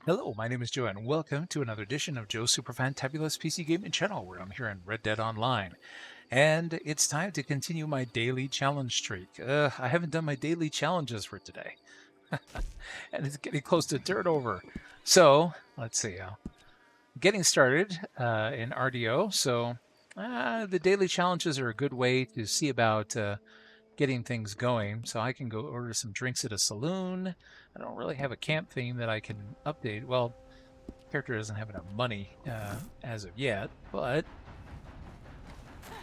Hello, my name is Joe, and welcome to another edition of Joe's Super Fantabulous PC Gaming Channel, where I'm here in Red Dead Online. And it's time to continue my daily challenge streak. I haven't done my daily challenges for today, and it's getting close to turnover. So, let's see. Getting started in RDO. So, the daily challenges are a good way to see about getting things going. So I can go order some drinks at a saloon. I don't really have a camp theme that I can update. Well, character doesn't have enough money as of yet, but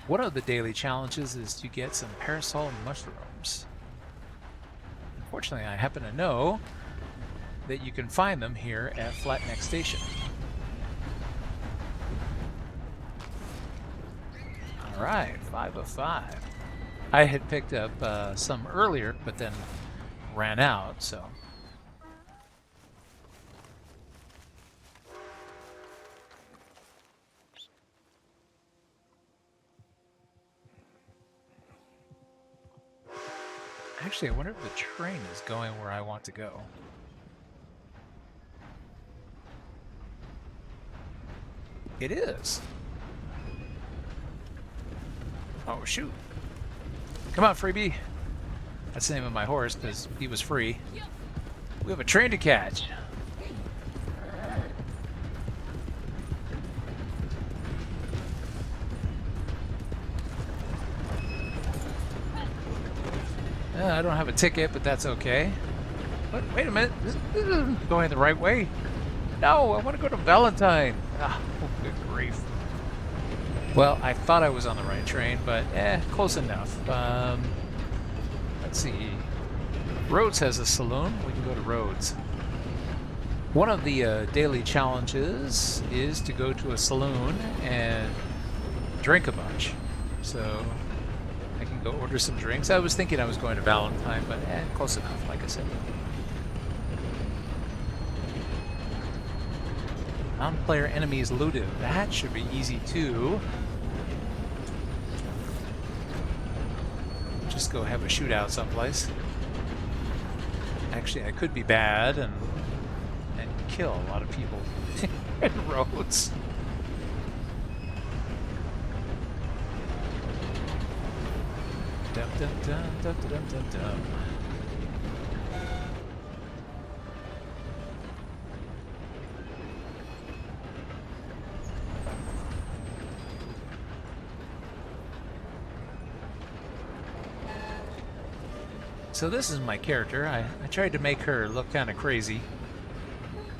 one of the daily challenges is to get some parasol mushrooms. Unfortunately, I happen to know that you can find them here at Flatneck Station. All right, 5 of 5. I had picked up some earlier, but then ran out, so... Actually, I wonder if the train is going where I want to go. It is. Oh, shoot. Come on, freebie. That's the name of my horse, because he was free. We have a train to catch. I don't have a ticket, but that's okay. But wait a minute, this isn't going the right way. No, I want to go to Valentine. Ah, oh, good grief. Well, I thought I was on the right train, but close enough. Let's see. Rhodes has a saloon. We can go to Rhodes. One of the daily challenges is to go to a saloon and drink a bunch. So I can go order some drinks. I was thinking I was going to Valentine, but close enough, like I said. Non-player enemies looted. That should be easy too. Just go have a shootout someplace. Actually, I could be bad and kill a lot of people in Rhodes. Dum dum dum dum dum dum dum. So this is my character. I tried to make her look kind of crazy.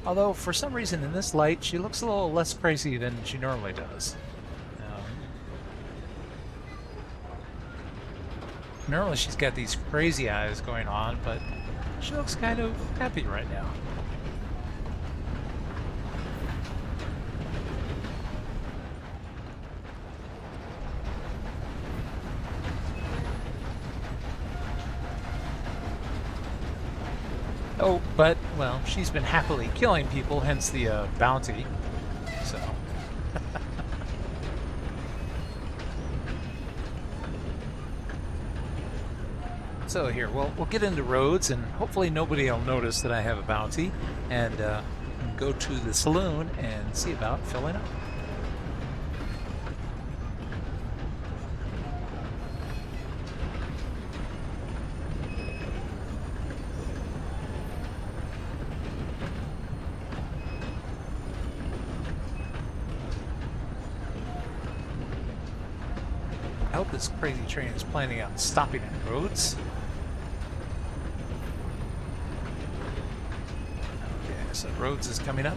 Although, for some reason in this light, she looks a little less crazy than she normally does. Normally she's got these crazy eyes going on, but she looks kind of happy right now. Oh, but, well, she's been happily killing people, hence the bounty, so... So here, we'll get into Rhodes, and hopefully nobody will notice that I have a bounty, and go to the saloon and see about filling up. I hope this crazy train is planning on stopping at Rhodes. Okay, so Rhodes is coming up.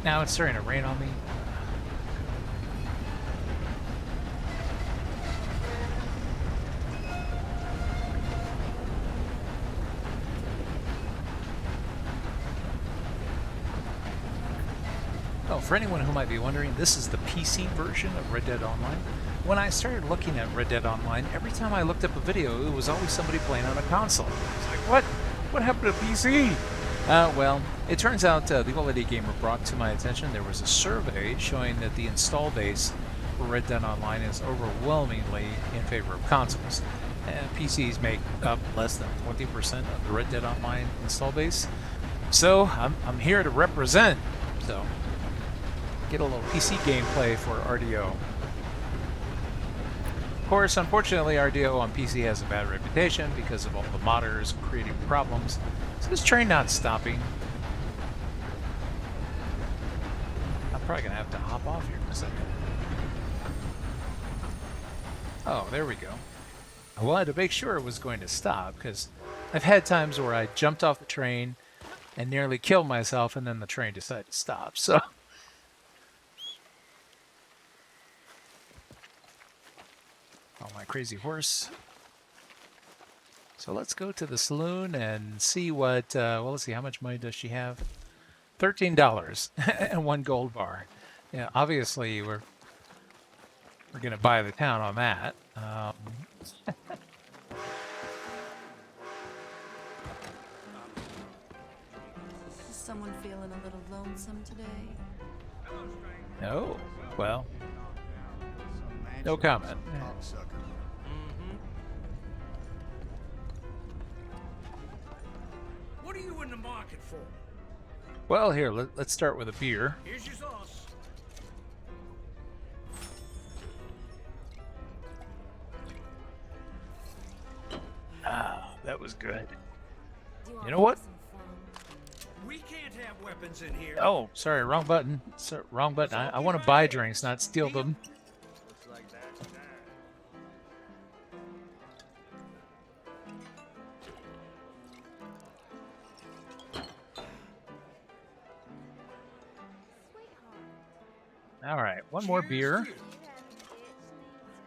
Now it's starting to rain on me. Oh, for anyone who might be wondering, this is the PC version of Red Dead Online. When I started looking at Red Dead Online, every time I looked up a video, it was always somebody playing on a console. I was like, what? What happened to PC? Well, it turns out the Old Lady Gamer brought to my attention there was a survey showing that the install base for Red Dead Online is overwhelmingly in favor of consoles. PCs make up less than 20% of the Red Dead Online install base. So I'm here to represent. So get a little PC gameplay for RDO. Of course, unfortunately, RDO on PC has a bad reputation because of all the modders creating problems. Is this train not stopping? I'm probably gonna have to hop off here in a second. Oh, there we go. I wanted to make sure it was going to stop because I've had times where I jumped off the train and nearly killed myself, and then the train decided to stop. So, oh, my crazy horse. So let's go to the saloon and see what. Well, let's see, how much money does she have? $13 and 1 gold bar. Yeah, obviously we're gonna buy the town on that. Is someone feeling a little lonesome today? No. Well, no comment. What are you in the market for? Well, here, let's start with a beer. Here's your sauce. Ah, that was good. You know what? We can't have weapons in here. Oh, sorry, wrong button. Wrong button. I want to buy drinks, not steal them. Looks like that's that. All right, one more beer, Cheers to you.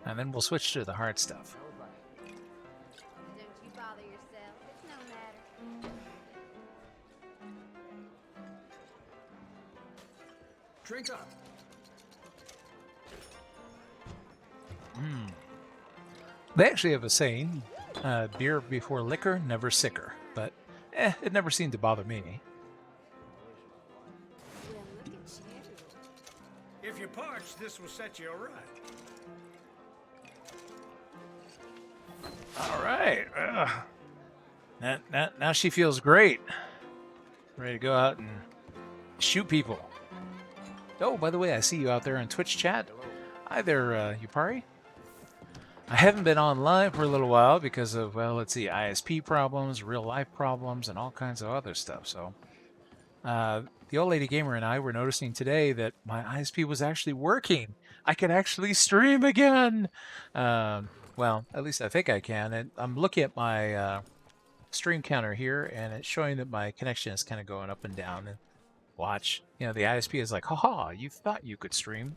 and then we'll switch to the hard stuff. Don't you bother yourself. It's no matter. Drink up. They actually have a saying, beer before liquor, never sicker. But, it never seemed to bother me. Well, look at you. If you're parched, this will set you right. All right. Now she feels great. Ready to go out and shoot people. Oh, by the way, I see you out there in Twitch chat. Hi there, Yupari. I haven't been online for a little while because of, well, let's see, ISP problems, real life problems, and all kinds of other stuff. So, the Old Lady Gamer and I were noticing today that my ISP was actually working. I can actually stream again. Well, at least I think I can. And I'm looking at my stream counter here, and it's showing that my connection is kind of going up and down. And watch, the ISP is like, haha, you thought you could stream.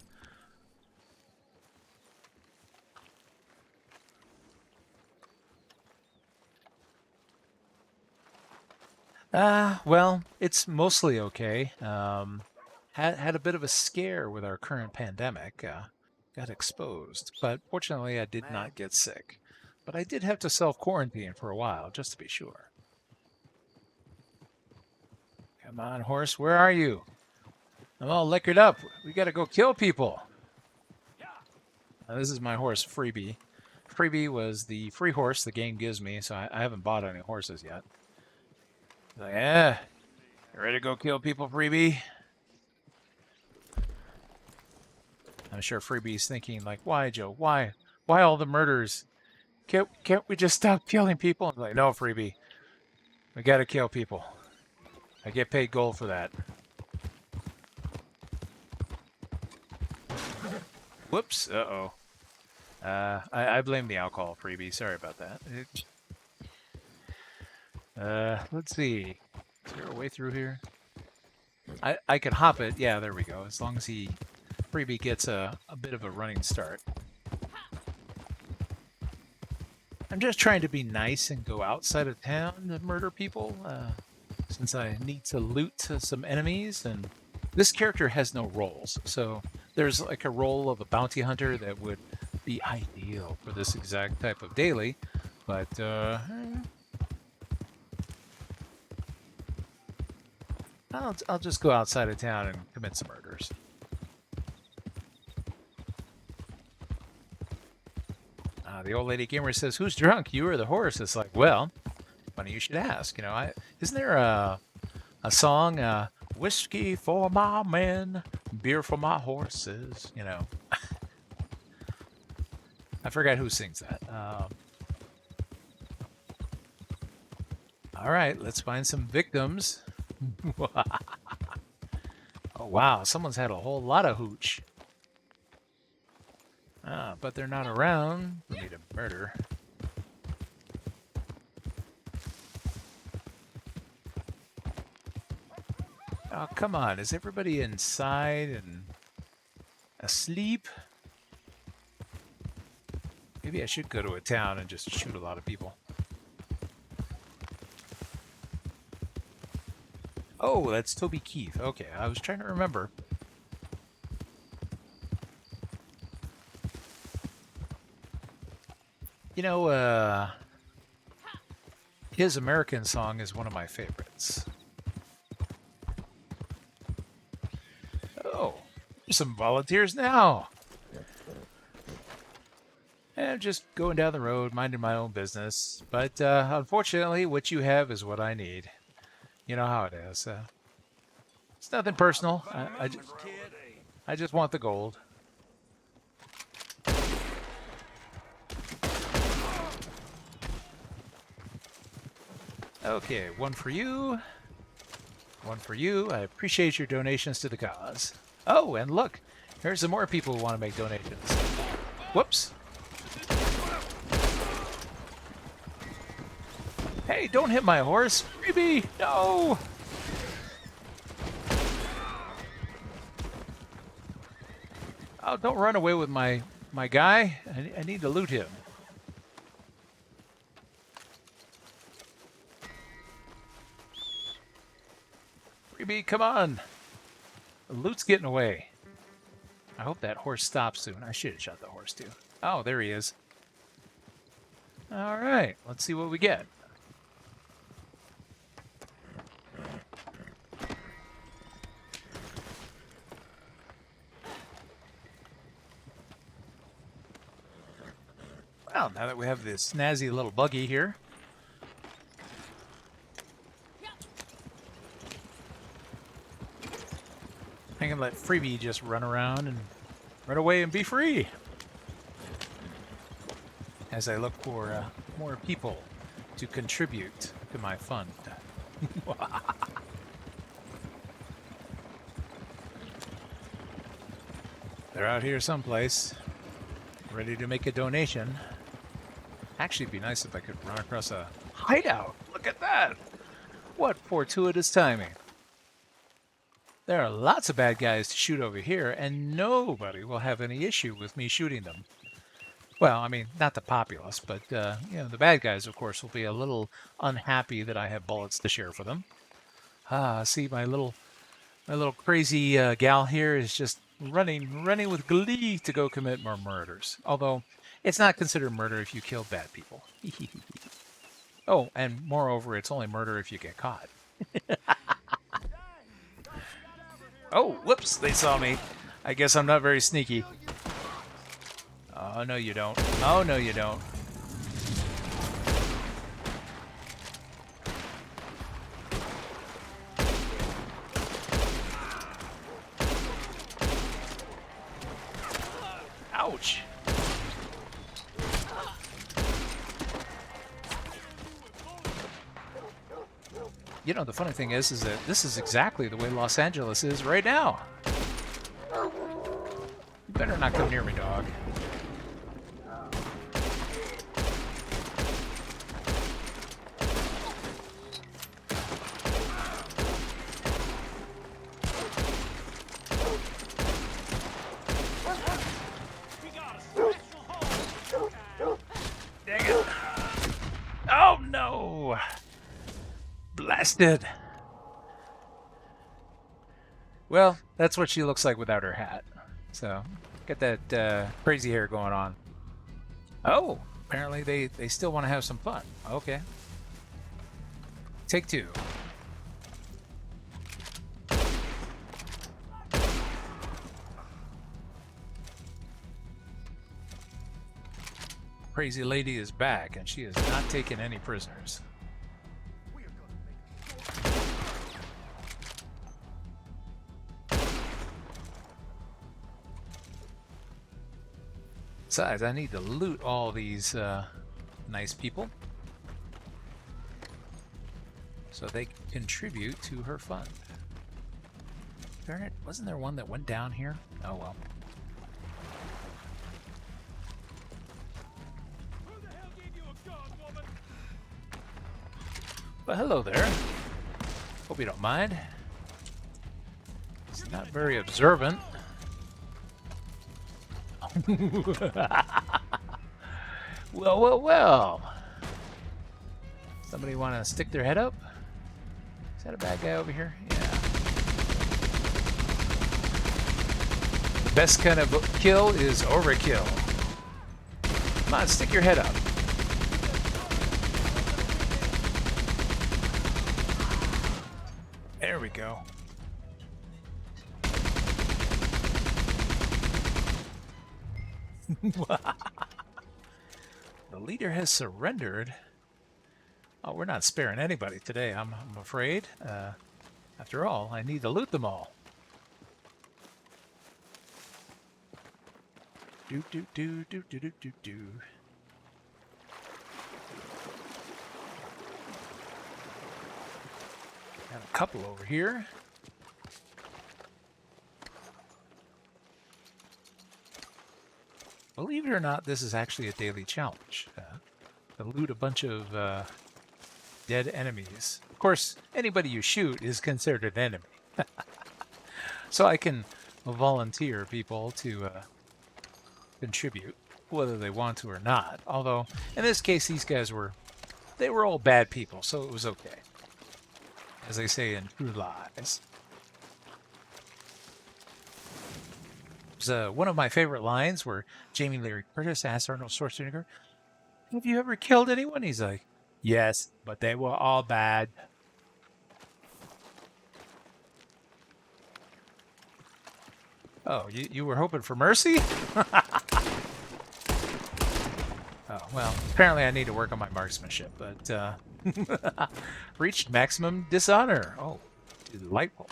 Well, it's mostly okay. Had a bit of a scare with our current pandemic. Got exposed, but fortunately I did not get sick. But I did have to self-quarantine for a while, just to be sure. Come on, horse, where are you? I'm all liquored up. We gotta go kill people. This is my horse, Freebie. Freebie was the free horse the game gives me, so I haven't bought any horses yet. Like, yeah, you ready to go kill people, Freebie? I'm sure Freebie's thinking, like, why, Joe? Why all the murders? Can't we just stop killing people? I'm like, no, Freebie, we gotta kill people. I get paid gold for that. Whoops. Uh-oh. I blame the alcohol, Freebie. Sorry about that. Let's see. Is there a way through here? I could hop it. Yeah, there we go. As long as Freebie gets a bit of a running start. I'm just trying to be nice and go outside of town to murder people, since I need to loot some enemies and This character has no roles, so there's like a role of a bounty hunter that would be ideal for this exact type of daily, but I'll just go outside of town and commit some murders. The old lady gamer says, "Who's drunk, you or the horse?" It's like, well, funny you should ask. You know, isn't there a song, "Whiskey for my men, beer for my horses"? You know, I forgot who sings that. All right, let's find some victims. Oh wow, someone's had a whole lot of hooch. But they're not around for me to murder. Oh, come on. Is everybody inside and asleep? Maybe I should go to a town and just shoot a lot of people. Oh, that's Toby Keith. Okay, I was trying to remember. You know, his American song is one of my favorites. Oh, there's some volunteers now. And I'm just going down the road, minding my own business. But unfortunately, what you have is what I need. You know how it is. It's nothing personal. I just want the gold. Okay, one for you. One for you. I appreciate your donations to the cause. Oh, and look, here's some more people who want to make donations. Whoops. Hey, don't hit my horse. Freebie, no! Oh, don't run away with my guy. I need to loot him. Freebie, come on. The loot's getting away. I hope that horse stops soon. I should have shot the horse too. Oh, there he is. All right, let's see what we get. Well, now that we have this snazzy little buggy here. I can let Freebie just run around and run away and be free. As I look for more people to contribute to my fund. They're out here someplace, ready to make a donation. Actually, it'd be nice if I could run across a hideout. Look at that! What fortuitous timing. There are lots of bad guys to shoot over here, and nobody will have any issue with me shooting them. Well, I mean, not the populace, but you know, the bad guys, of course, will be a little unhappy that I have bullets to share for them. See, my little crazy gal here is just running with glee to go commit more murders. Although, it's not considered murder if you kill bad people. Oh, and moreover, it's only murder if you get caught. Oh, whoops, they saw me. I guess I'm not very sneaky. Oh, no, you don't. Oh, no, you don't. Ouch. You know, the funny thing is that this is exactly the way Los Angeles is right now. You better not come near me, dog. Dang it. Oh, no. Blasted. Well, that's what she looks like without her hat. So, get that crazy hair going on. Oh, apparently they still want to have some fun. Okay. Take two. Crazy lady is back, and she has not taken any prisoners. Besides, I need to loot all these nice people so they can contribute to her fund. Darn it, wasn't there one that went down here? Oh well. But hello there. Hope you don't mind. It's not very observant. Well, well, well. Somebody want to stick their head up? Is that a bad guy over here? Yeah. The best kind of kill is overkill. Come on, stick your head up. There we go. The leader has surrendered. Oh, we're not sparing anybody today, I'm afraid. After all, I need to loot them all. Do do do do do do do do. Got a couple over here. Believe it or not, this is actually a daily challenge. To loot a bunch of dead enemies. Of course, anybody you shoot is considered an enemy. So I can volunteer people to contribute, whether they want to or not. Although, in this case, these guys were all bad people, so it was okay. As they say in True Lies. One of my favorite lines where Jamie Lee Curtis asked Arnold Schwarzenegger, "Have you ever killed anyone?" He's like, "Yes, but they were all bad." Oh, you were hoping for mercy? Oh, well, apparently I need to work on my marksmanship, but reached maximum dishonor. Oh, delightful.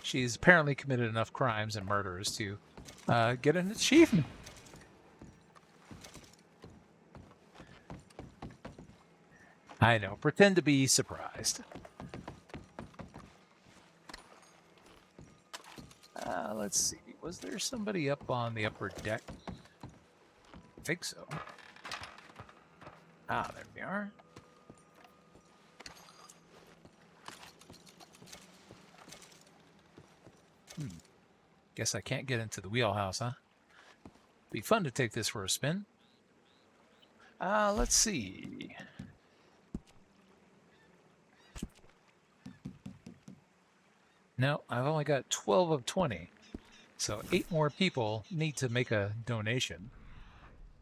She's apparently committed enough crimes and murders to get an achievement. I know. Pretend to be surprised. Let's see. Was there somebody up on the upper deck? I think so. Ah, there we are. Guess I can't get into the wheelhouse, huh? Be fun to take this for a spin. Let's see. No, I've only got 12 of 20. So 8 more people need to make a donation.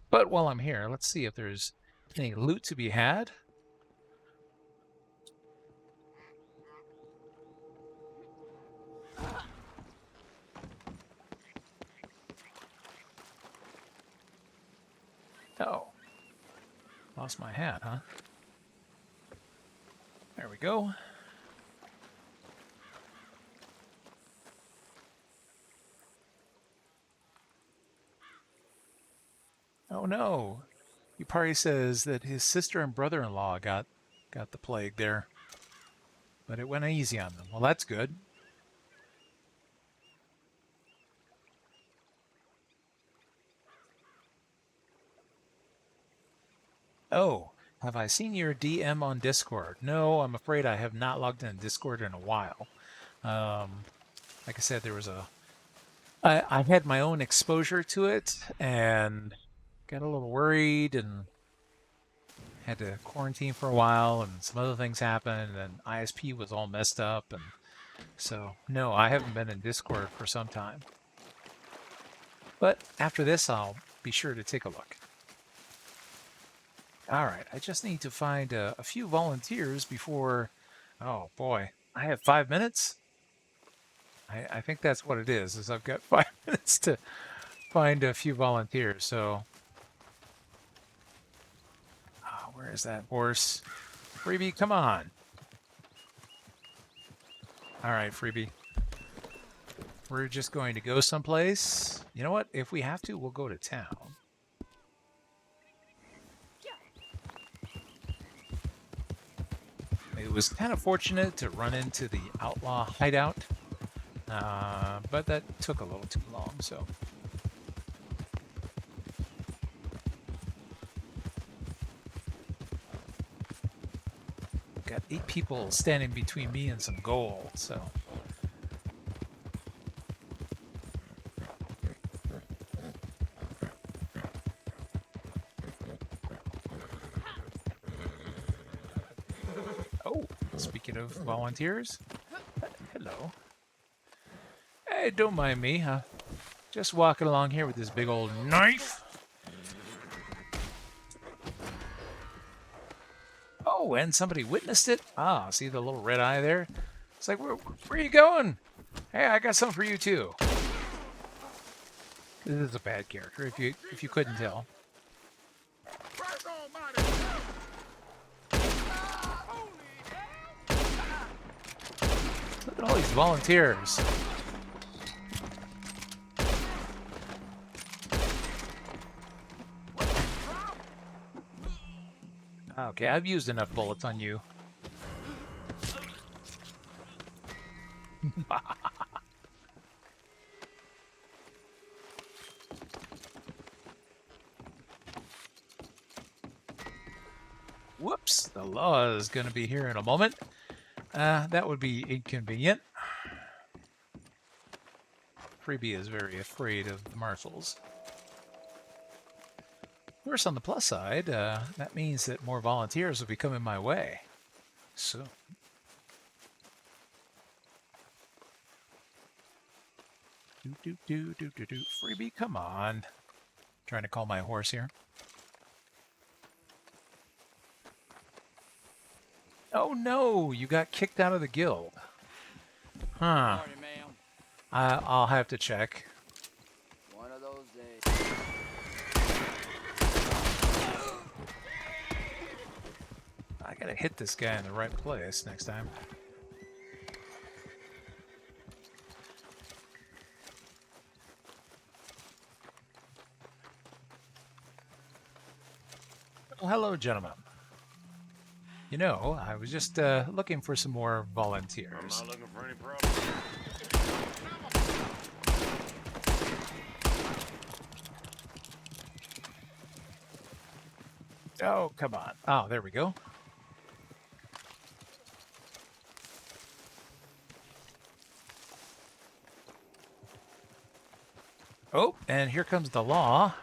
But while I'm here, let's see if there's any loot to be had. Oh. Lost my hat, huh? There we go. Oh no. Yupari says that his sister and brother-in-law got the plague there. But it went easy on them. Well, that's good. Oh, have I seen your DM on Discord? No, I'm afraid I have not logged in Discord in a while. Like I said, there was I had my own exposure to it and got a little worried and had to quarantine for a while, and some other things happened, and ISP was all messed up, and So, no, I haven't been in Discord for some time. But after this, I'll be sure to take a look. All right, I just need to find a few volunteers before... Oh, boy. I have 5 minutes? I think that's what it is I've got 5 minutes to find a few volunteers, so... Oh, where is that horse? Freebie, come on. All right, Freebie. We're just going to go someplace. You know what? If we have to, we'll go to town. It was kind of fortunate to run into the outlaw hideout, but that took a little too long, so... Got 8 people standing between me and some gold, so... Oh, speaking of volunteers, hello. Hey, don't mind me, huh? Just walking along here with this big old knife. Oh, and somebody witnessed it. Ah, see the little red eye there? It's like, where are you going? Hey, I got something for you too. This is a bad character, if you couldn't tell. Look at all these volunteers. Okay, I've used enough bullets on you. Whoops, the law is going to be here in a moment. That would be inconvenient. Freebie is very afraid of the marshals. Of course, on the plus side, that means that more volunteers will be coming my way soon. Freebie, come on. Trying to call my horse here. Oh no, you got kicked out of the guild. Huh. Sorry, ma'am. I'll have to check. One of those days. I gotta hit this guy in the right place next time. Well, hello, gentlemen. You know, I was just looking for some more volunteers. I'm not looking for any problems. Oh, come on. Oh, there we go. Oh, and here comes the law.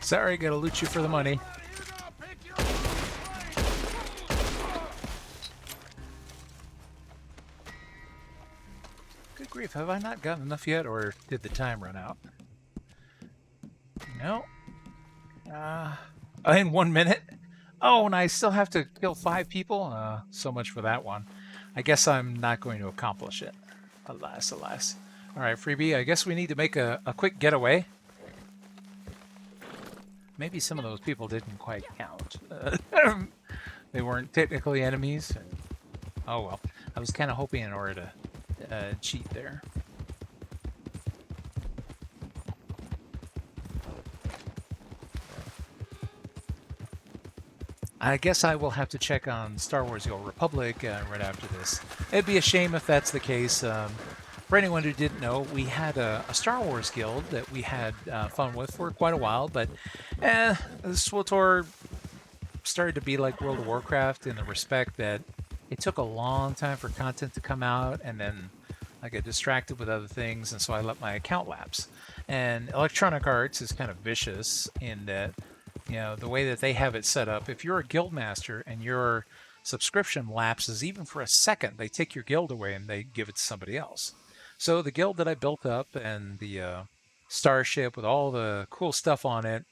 Sorry, gotta loot you for the money. Good grief, have I not gotten enough yet, or did the time run out? No. In 1 minute? Oh, and I still have to kill 5 people? So much for that one. I guess I'm not going to accomplish it. Alas, alas. Alright, Freebie, I guess we need to make a quick getaway. Maybe some of those people didn't quite count. They weren't technically enemies. Oh well. I was kind of hoping in order to cheat there. I guess I will have to check on Star Wars The Old Republic right after this. It'd be a shame if that's the case. For anyone who didn't know, we had a Star Wars guild that we had fun with for quite a while, but SWTOR started to be like World of Warcraft in the respect that it took a long time for content to come out, and then I got distracted with other things, and so I let my account lapse. And Electronic Arts is kind of vicious in that, the way that they have it set up, if you're a guild master and your subscription lapses even for a second, they take your guild away and they give it to somebody else. So the guild that I built up and the starship with all the cool stuff on it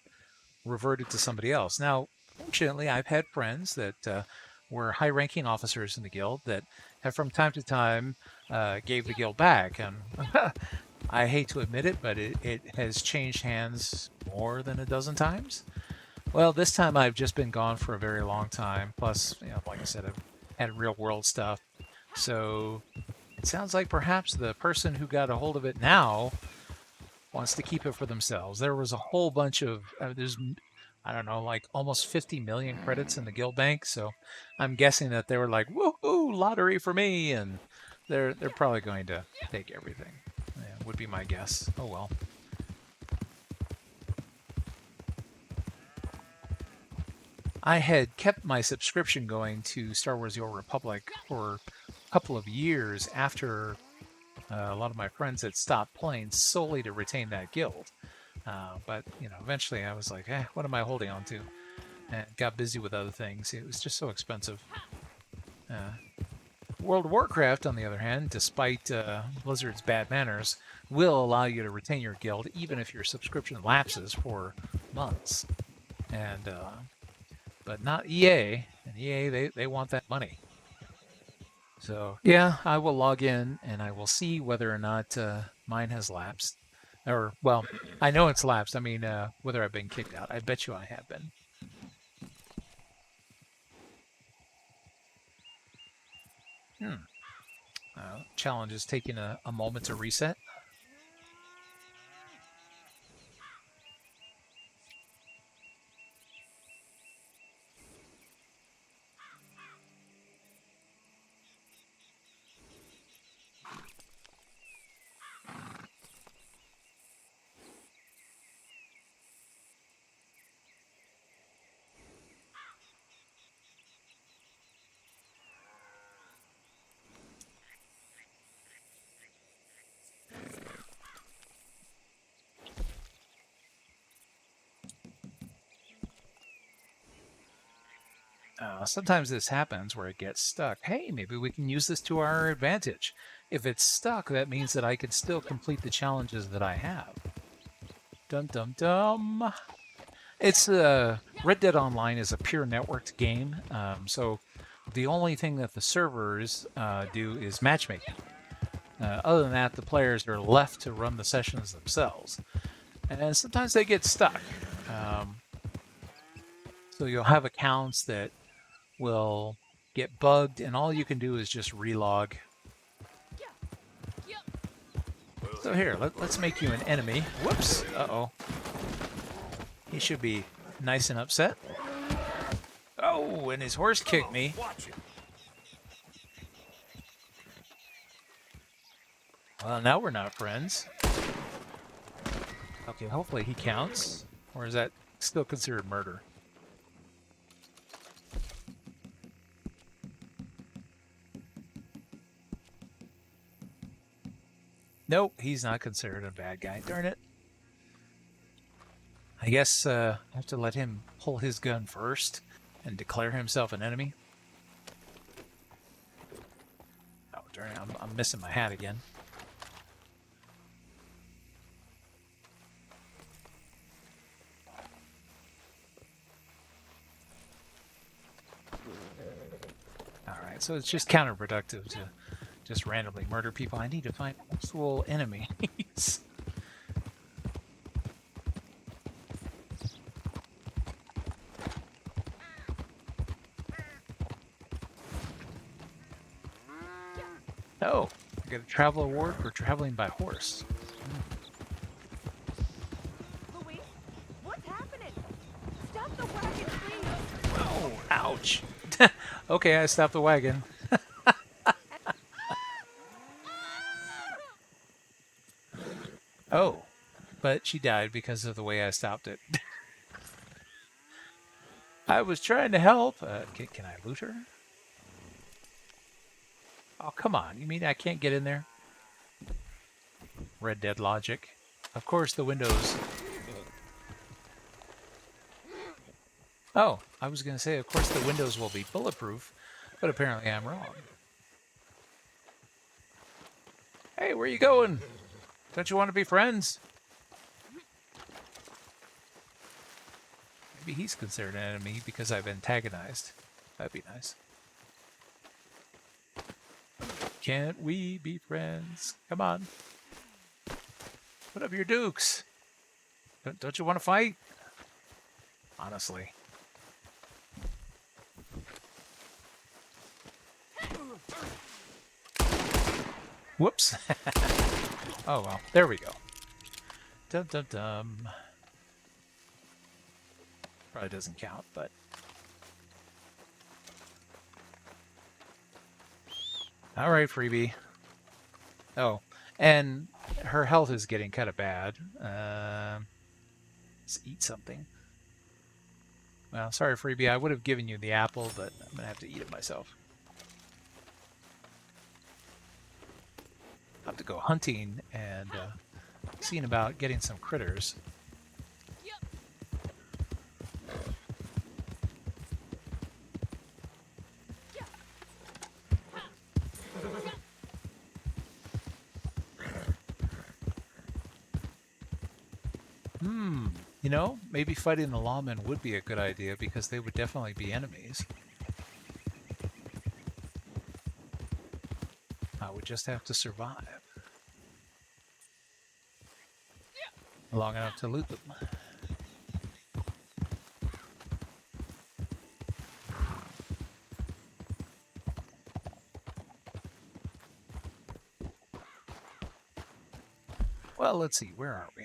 reverted to somebody else. Now, fortunately, I've had friends that were high ranking officers in the guild that have from time to time gave the guild back. And I hate to admit it, but it has changed hands more than a dozen times. Well, this time I've just been gone for a very long time. Plus, like I said, I've had real world stuff. So it sounds like perhaps the person who got a hold of it now wants to keep it for themselves. There was a whole bunch of I don't know, like almost 50 million credits in the guild bank. So I'm guessing that they were like, "Woohoo, lottery for me!" And they're probably going to take everything. Yeah, would be my guess. Oh well. I had kept my subscription going to Star Wars: The Old Republic for a couple of years after a lot of my friends had stopped playing solely to retain that guild. But eventually I was like, what am I holding on to? And got busy with other things. It was just so expensive. Uh, World of Warcraft, on the other hand, despite Blizzard's bad manners, will allow you to retain your guild even if your subscription lapses for months. And but not EA. And EA, they want that money. So yeah, I will log in and I will see whether or not mine has lapsed. Or, well, I know it's lapsed. I mean, whether I've been kicked out. I bet you I have been. Challenge is taking a moment to reset. Sometimes this happens where it gets stuck. Hey, maybe we can use this to our advantage. If it's stuck, that means that I can still complete the challenges that I have. Dum dum dum. It's Red Dead Online is a pure networked game, so the only thing that the servers do is matchmaking. Other than that, the players are left to run the sessions themselves, and sometimes they get stuck. Um, so you'll have accounts that will get bugged, and all you can do is just relog. So here, let's make you an enemy. Whoops! Uh-oh. He should be nice and upset. Oh, and his horse kicked me. Well, now we're not friends. Okay, hopefully he counts. Or is that still considered murder? Nope, he's not considered a bad guy. Darn it. I guess I have to let him pull his gun first and declare himself an enemy. Oh, darn it. I'm missing my hat again. Alright, so it's just counterproductive to just randomly murder people. I need to find actual enemies. Oh, I got a travel award for traveling by horse. Louise, what's happening? Stop the wagon, please. Oh, ouch. Okay, I stopped the wagon. Oh, but she died because of the way I stopped it. I was trying to help. Can I loot her? Oh, come on. You mean I can't get in there? Red Dead logic. Of course, the windows... Oh, I was going to say, of course, the windows will be bulletproof, but apparently I'm wrong. Hey, where you going? Don't you want to be friends? Maybe he's considered an enemy because I've antagonized. That'd be nice. Can't we be friends? Come on. Put up your dukes. Don't you want to fight? Honestly. Whoops. Oh, well. There we go. Dum dum dum. Probably doesn't count, but... Alright, freebie. Oh, and her health is getting kind of bad. Let's eat something. Well, sorry, freebie. I would have given you the apple, but I'm going to have to eat it myself. I'll have to go hunting and seeing about getting some critters. You know, maybe fighting the lawmen would be a good idea because they would definitely be enemies. I would just have to survive long enough to loot them. Well, let's see. Where are we?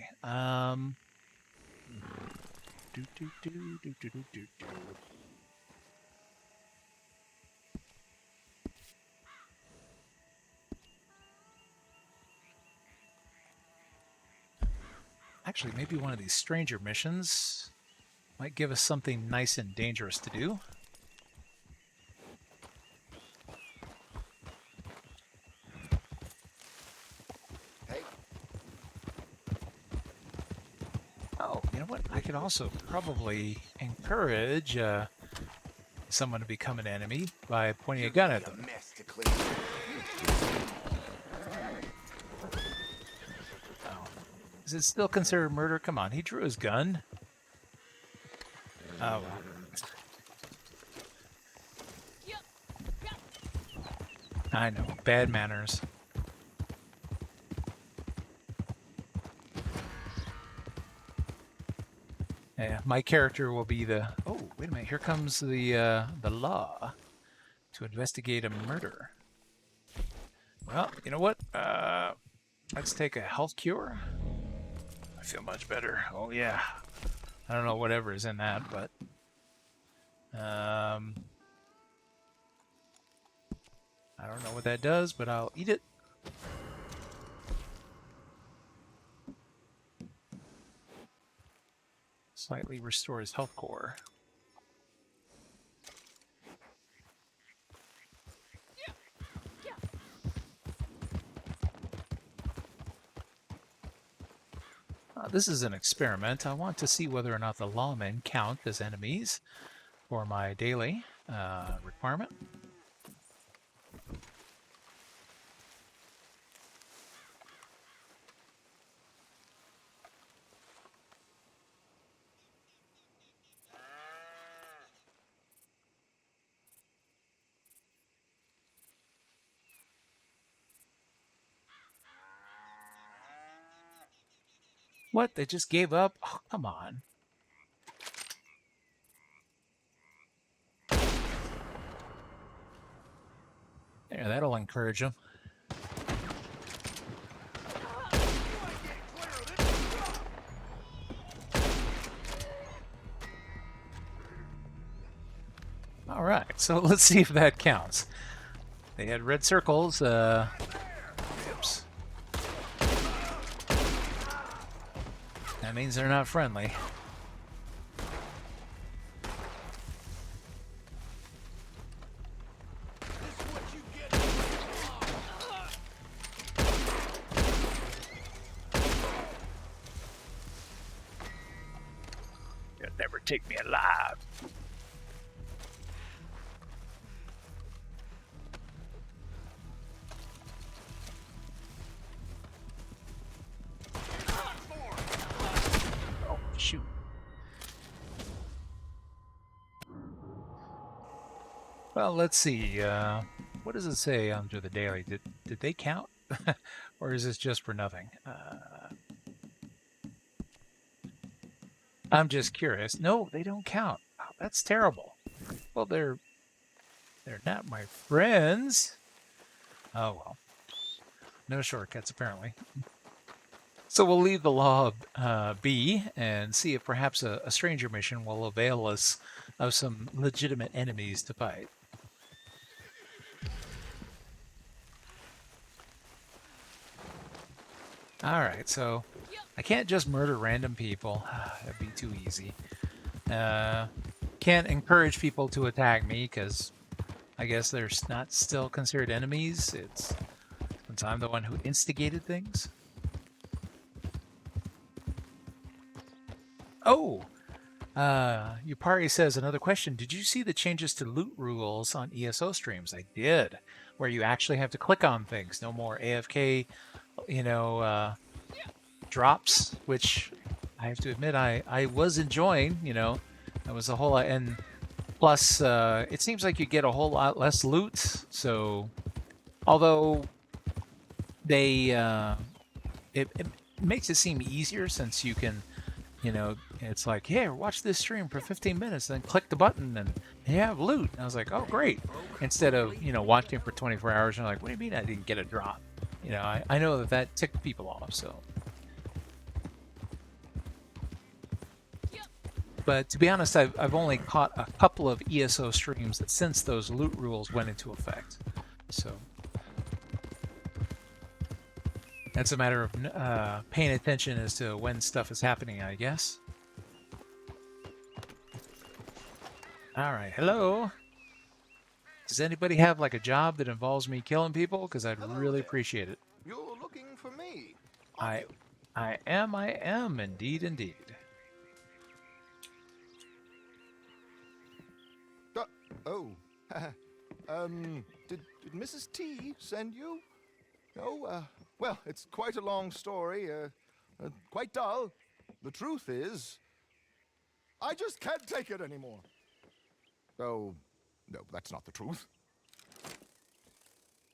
Actually, maybe one of these stranger missions might give us something nice and dangerous to do. Hey. Oh, you know what? I could also probably encourage someone to become an enemy by pointing a gun at them. Oh. Is it still considered murder? Come on, he drew his gun. Oh, well. I know, bad manners. Yeah, my character will be the... Oh, wait a minute. Here comes the law to investigate a murder. Well, you know what? Let's take a health cure. I feel much better. Oh, yeah. I don't know whatever is in that, but... I don't know what that does, but I'll eat it. Slightly restores health core. This is an experiment. I want to see whether or not the lawmen count as enemies for my daily requirement. What? They just gave up? Oh, come on. There, that'll encourage them. All right, so let's see if that counts. They had red circles. Oops. That means they're not friendly. You'll never take me alive. Oh, shoot. Well, let's see. What does it say under the daily? Did they count? Or is this just for nothing? I'm just curious. No, they don't count. Oh, that's terrible. Well, they're not my friends. Oh well. No shortcuts apparently. So we'll leave the law be and see if perhaps a stranger mission will avail us of some legitimate enemies to fight. Alright, so I can't just murder random people. That'd be too easy. Can't encourage people to attack me because I guess they're not still considered enemies. It's since I'm the one who instigated things. Oh! Yupari says, another question. Did you see the changes to loot rules on ESO streams? I did. Where you actually have to click on things. No more AFK, drops, which I have to admit I was enjoying, That was a whole lot. And plus, it seems like you get a whole lot less loot. So, although they, it makes it seem easier since you can, it's like, here, watch this stream for 15 minutes, then click the button and you have loot. And I was like, oh, great. Instead of, watching for 24 hours and like, what do you mean I didn't get a drop? I know that ticked people off, so. But to be honest, I've only caught a couple of ESO streams that since those loot rules went into effect. So that's a matter of paying attention as to when stuff is happening, I guess. All right, hello. Does anybody have like a job that involves me killing people? Because I'd really appreciate it. You're looking for me. I am indeed. Oh, did Mrs. T send you? No, well, it's quite a long story, quite dull. The truth is, I just can't take it anymore. Oh, no, that's not the truth.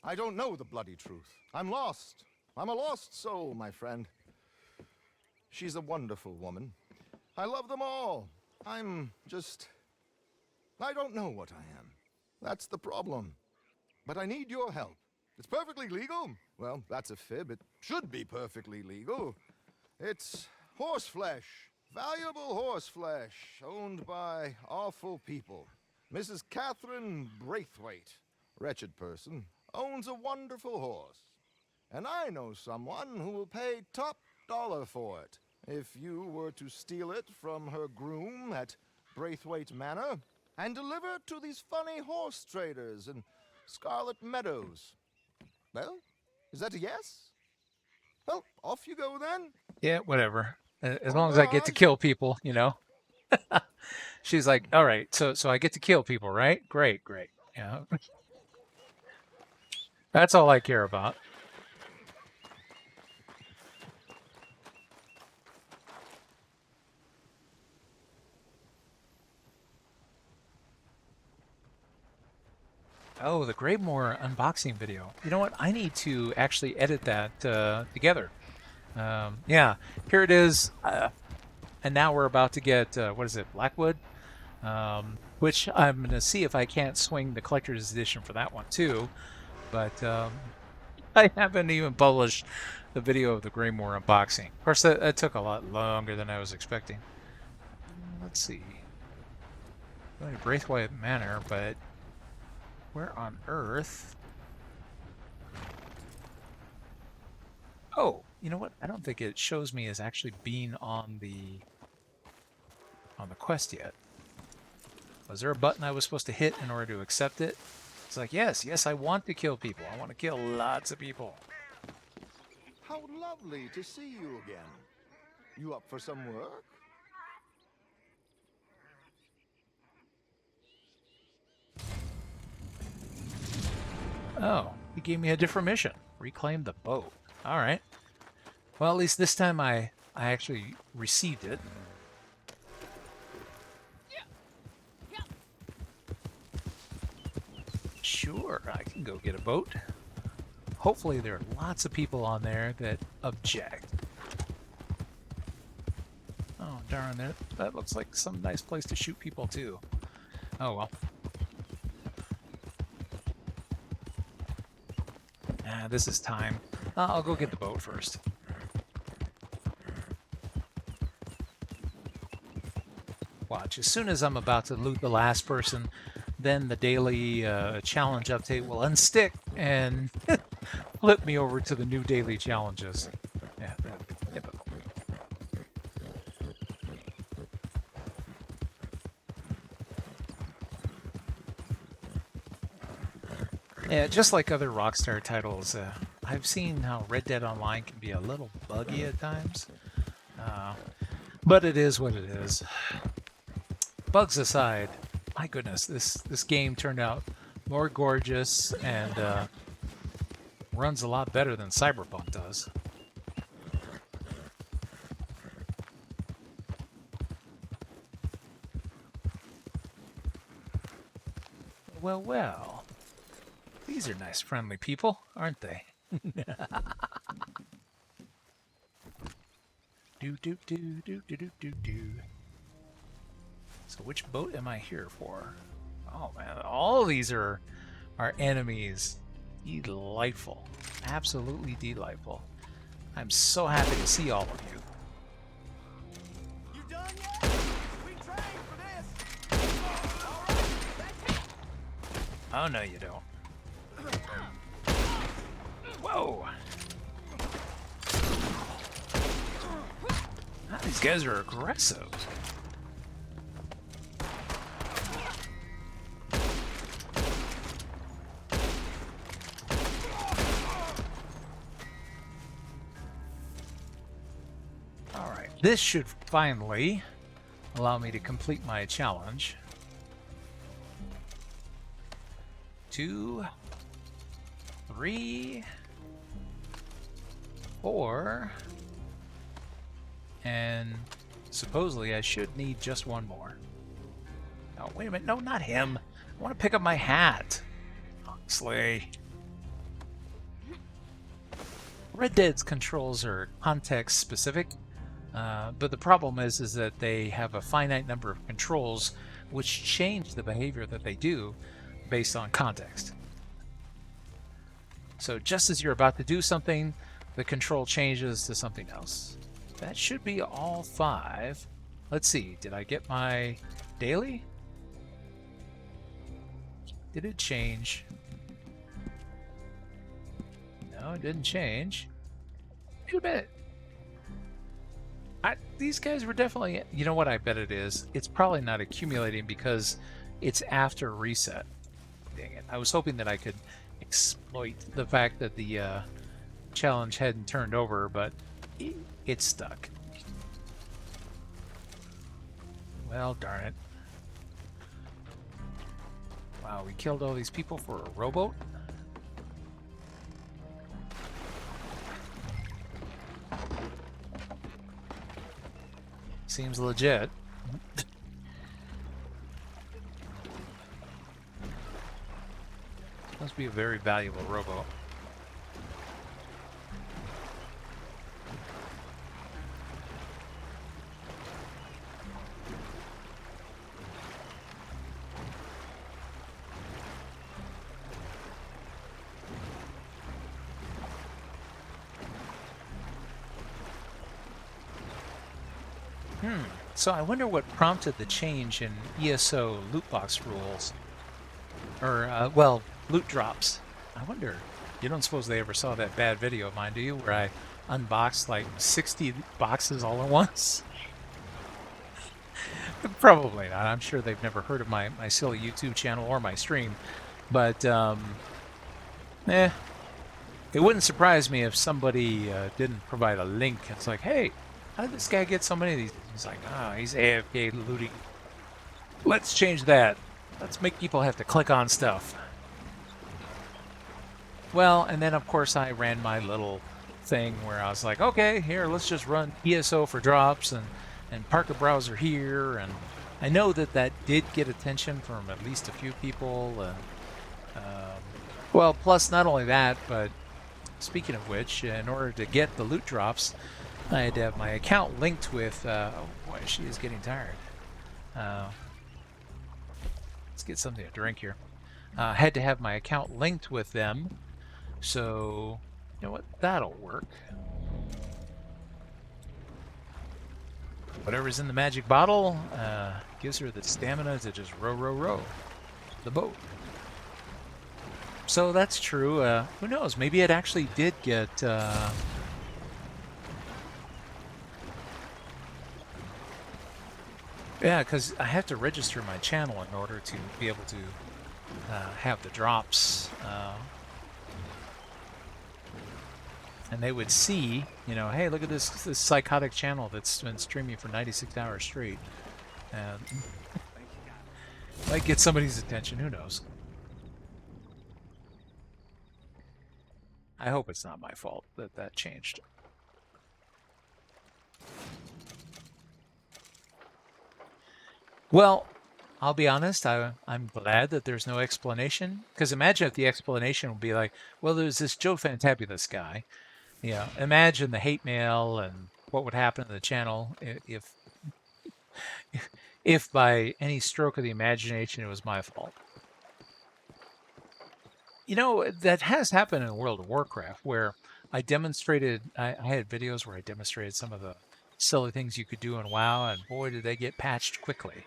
I don't know the bloody truth. I'm lost. I'm a lost soul, my friend. She's a wonderful woman. I love them all. I don't know what I am. That's the problem. But I need your help. It's perfectly legal. Well, that's a fib. It should be perfectly legal. It's horse flesh. Valuable horse flesh, owned by awful people. Mrs. Catherine Braithwaite, wretched person, owns a wonderful horse. And I know someone who will pay top dollar for it if you were to steal it from her groom at Braithwaite Manor and deliver it to these funny horse traders in Scarlet Meadows. Well, is that a yes? Well, off you go then. Yeah, whatever. As long as I get to kill people, She's like, all right, so I get to kill people, right? Great. Yeah. That's all I care about. Oh, the Greymoor unboxing video. You know what? I need to actually edit that together. Yeah, here it is. And now we're about to get, what is it, Blackwood? Which I'm going to see if I can't swing the collector's edition for that one too. But I haven't even published the video of the Greymoor unboxing. Of course, that took a lot longer than I was expecting. Let's see. Going to Braithwaite Manor, but where on earth? Oh, you know what? I don't think it shows me as actually being on the quest yet. Was there a button I was supposed to hit in order to accept it? It's like, yes, I want to kill people. I want to kill lots of people. How lovely to see you again. You up for some work? Oh, he gave me a different mission. Reclaim the boat. All right. Well, at least this time I actually received it. Sure, I can go get a boat. Hopefully there are lots of people on there that object. Oh, darn it. That looks like some nice place to shoot people, too. Oh, well. This is time. I'll go get the boat first. Watch, as soon as I'm about to loot the last person, then the daily challenge update will unstick and flip me over to the new daily challenges. Yeah. Yep. Yeah, just like other Rockstar titles, I've seen how Red Dead Online can be a little buggy at times. But it is what it is. Bugs aside, my goodness, this game turned out more gorgeous and runs a lot better than Cyberpunk does. Well, well. These are nice, friendly people, aren't they? do do do do do do do do. So which boat am I here for? Oh man, all these are enemies. Delightful. Absolutely delightful. I'm so happy to see all of you. You done yet? We trained for this. All right, that's it. Oh no you don't. Whoa! Ah, these guys are aggressive. Alright, this should finally allow me to complete my challenge. 2, 3, 4, and supposedly I should need just one more. Oh, wait a minute. No, not him. I want to pick up my hat. Honestly. Red Dead's controls are context specific, but the problem is that they have a finite number of controls which change the behavior that they do based on context. So just as you're about to do something, the control changes to something else. That should be all 5. Let's see, did I get my daily? Did it change? No, it didn't change. Wait a minute. These guys were definitely... You know what I bet it is? It's probably not accumulating because it's after reset. Dang it. I was hoping that I could exploit the fact that the challenge hadn't turned over, but it's stuck. Well, darn it. Wow, we killed all these people for a rowboat? Seems legit. Must be a very valuable rowboat. So I wonder what prompted the change in ESO loot box rules. Or, well, loot drops. I wonder. You don't suppose they ever saw that bad video of mine, do you? Where I unboxed like 60 boxes all at once? Probably not. I'm sure they've never heard of my silly YouTube channel or my stream. But, it wouldn't surprise me if somebody didn't provide a link. It's like, hey, how did this guy get so many of these? He's like, he's AFK looting. Let's change that. Let's make people have to click on stuff. Well, and then of course I ran my little thing where I was like, okay, here, let's just run ESO for drops and park a browser here. And I know that that did get attention from at least a few people. Well, plus not only that, but speaking of which, in order to get the loot drops, I had to have my account linked with. Oh boy, she is getting tired. Let's get something to drink here. Had to have my account linked with them, so you know what? That'll work. Whatever's in the magic bottle gives her the stamina to just row the boat. So that's true. Who knows? Maybe it actually did get. Yeah, because I have to register my channel in order to be able to have the drops. And they would see, you know, hey, look at this psychotic channel that's been streaming for 96 hours straight. And might get somebody's attention. Who knows? I hope it's not my fault that that changed. Well, I'll be honest, I'm glad that there's no explanation. Because imagine if the explanation would be like, well, there's this Joe Fantabulous guy. You know, imagine the hate mail and what would happen to the channel if by any stroke of the imagination it was my fault. You know, that has happened in World of Warcraft where I demonstrated, I had videos where I demonstrated some of the silly things you could do in WoW, and boy, did they get patched quickly.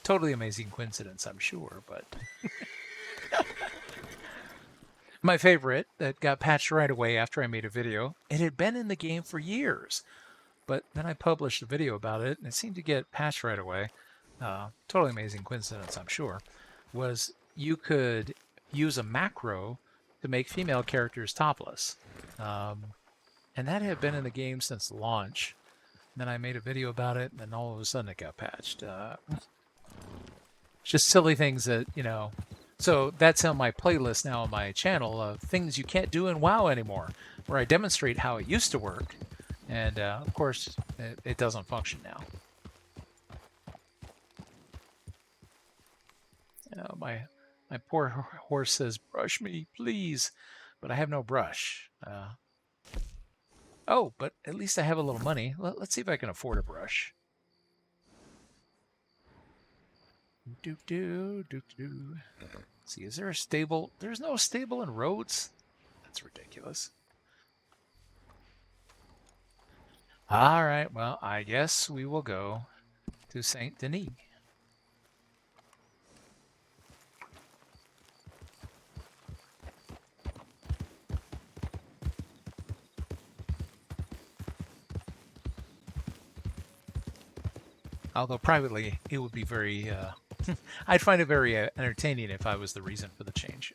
Totally amazing coincidence, I'm sure, but... My favorite that got patched right away after I made a video, it had been in the game for years, but then I published a video about it, and it seemed to get patched right away. Totally amazing coincidence, I'm sure. Was you could use a macro to make female characters topless. And that had been in the game since launch. And then I made a video about it, and then all of a sudden it got patched. Just silly things that, you know... So that's on my playlist now on my channel of things you can't do in WoW anymore, where I demonstrate how it used to work. And, of course, it doesn't function now. My poor horse says, brush me, please. But I have no brush. Oh, but at least I have a little money. Let's see if I can afford a brush. See, is there a stable? There's no stable in Rhodes? That's ridiculous. All right, well, I guess we will go to Saint Denis. Although privately, it would be very... I'd find it very entertaining if I was the reason for the change.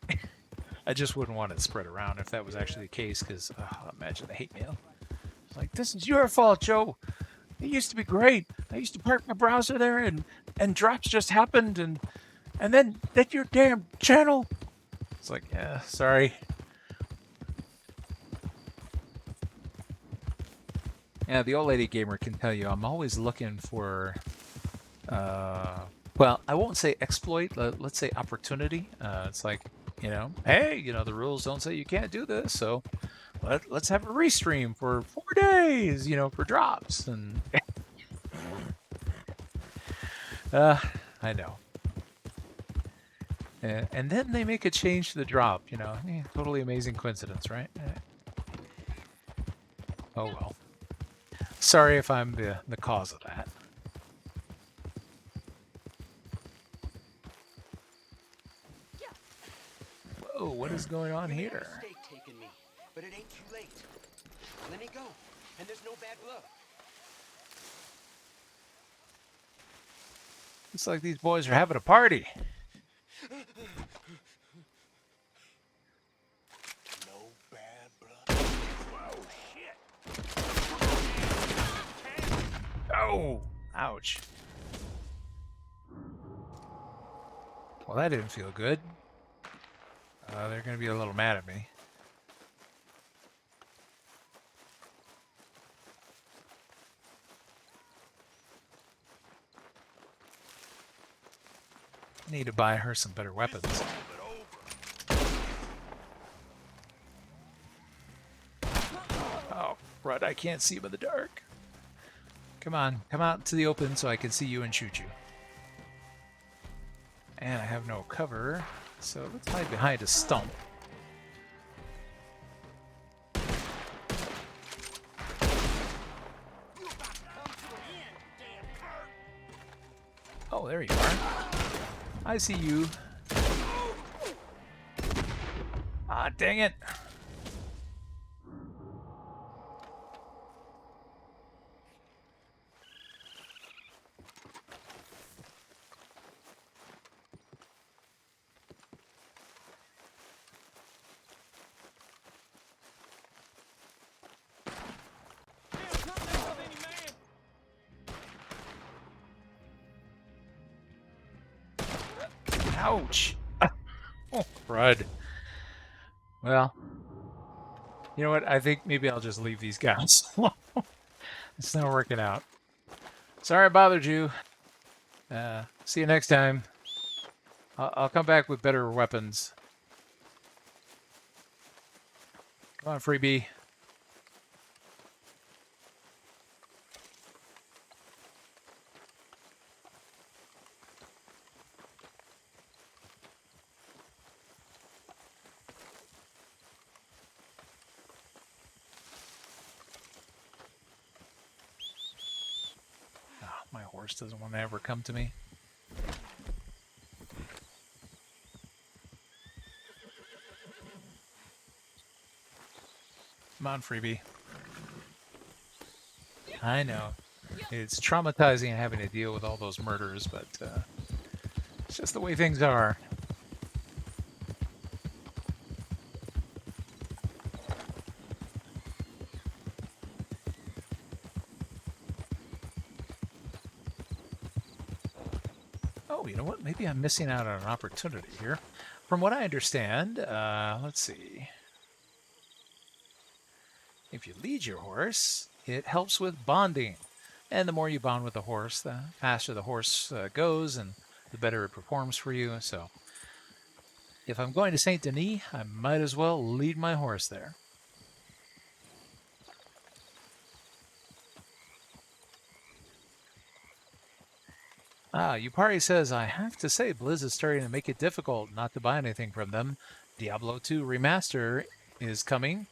I just wouldn't want it spread around if that was actually the case, because imagine the hate mail. It's like, this is your fault, Joe. It used to be great. I used to park my browser there, and drops just happened, and then that your damn channel. It's like, yeah, sorry. Yeah, the old lady gamer can tell you I'm always looking for, well, I won't say exploit, let's say opportunity. It's like, you know, hey, you know, the rules don't say you can't do this, so let's have a restream for 4 days, you know, for drops. And I know. And then they make a change to the drop, you know. Totally amazing coincidence, right? Oh well. Sorry if I'm the cause of that. Whoa, what is going on here? Taking me, but it ain't too late. Let me go, and there's no bad blood. Looks like these boys are having a party. No bad blood. Whoa, shit. Oh, ouch. Well, that didn't feel good. They're going to be a little mad at me. I need to buy her some better weapons. Oh, crud, I can't see him in the dark. Come on, come out to the open so I can see you and shoot you. And I have no cover, so let's hide behind a stump. Oh, there you are. I see you. Ah, dang it. Ouch. Oh, crud. Well, you know what? I think maybe I'll just leave these guys alone. It's not working out. Sorry I bothered you. See you next time. I'll come back with better weapons. Come on, freebie. Oh, my horse doesn't want to ever come to me. Come on, freebie. I know. It's traumatizing having to deal with all those murders, but it's just the way things are. Oh, you know what? Maybe I'm missing out on an opportunity here. From what I understand, let's see. If you lead your horse, it helps with bonding. And the more you bond with the horse, the faster the horse goes and the better it performs for you. So if I'm going to Saint Denis, I might as well lead my horse there. Ah, Yupari says, I have to say, Blizz is starting to make it difficult not to buy anything from them. Diablo 2 Remaster is coming.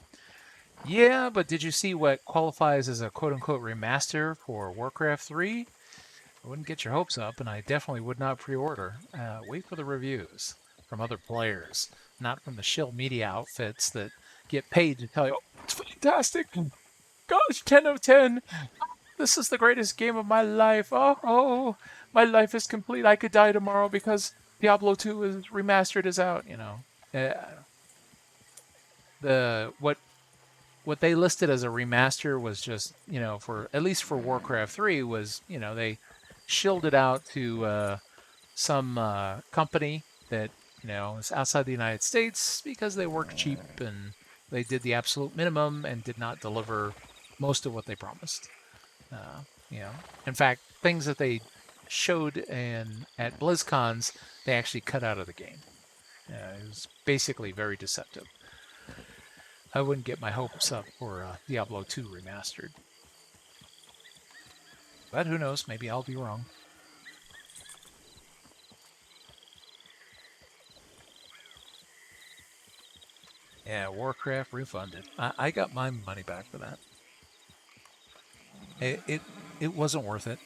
Yeah, but did you see what qualifies as a quote-unquote remaster for Warcraft 3? I wouldn't get your hopes up, and I definitely would not pre-order. Wait for the reviews from other players, not from the shill media outfits that get paid to tell you, oh, it's fantastic. Gosh, 10 of 10. This is the greatest game of my life. Oh, my life is complete. I could die tomorrow because Diablo 2 is remastered is out, you know. The what they listed as a remaster was just, you know, for at least for Warcraft 3 was, you know, they shilled it out to some company that, you know, is outside the United States because they work cheap and they did the absolute minimum and did not deliver most of what they promised. You know, in fact, things that they showed at BlizzCons, they actually cut out of the game. It was basically very deceptive. I wouldn't get my hopes up for Diablo 2 Remastered. But who knows, maybe I'll be wrong. Yeah, Warcraft refunded. I got my money back for that. It wasn't worth it.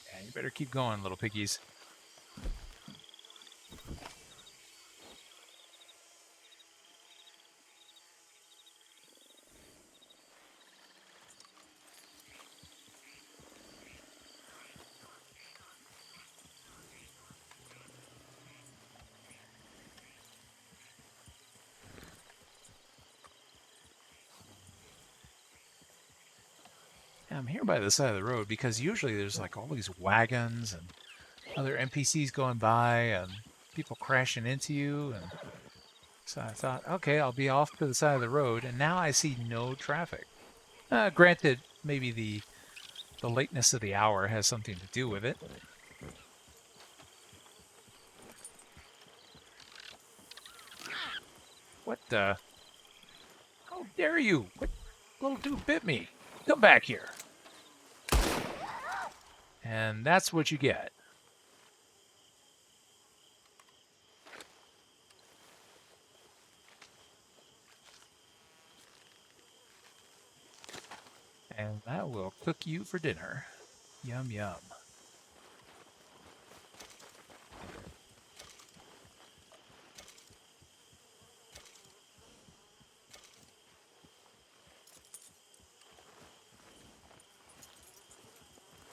Yeah, you better keep going, little piggies. I'm here by the side of the road because usually there's like all these wagons and other NPCs going by and people crashing into you. And so I thought, okay, I'll be off to the side of the road. And now I see no traffic. Granted, maybe the lateness of the hour has something to do with it. What the? How dare you? What little dude bit me? Come back here. And that's what you get. And that will cook you for dinner. Yum, yum.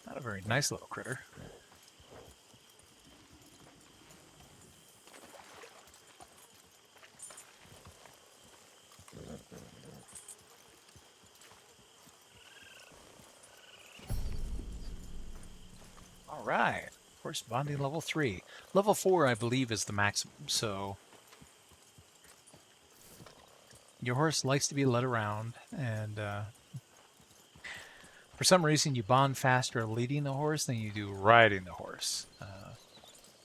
Not a very nice little critter. All right. Horse bonding level 3. Level 4, I believe, is the maximum. So your horse likes to be led around, and for some reason you bond faster leading the horse than you do riding the horse.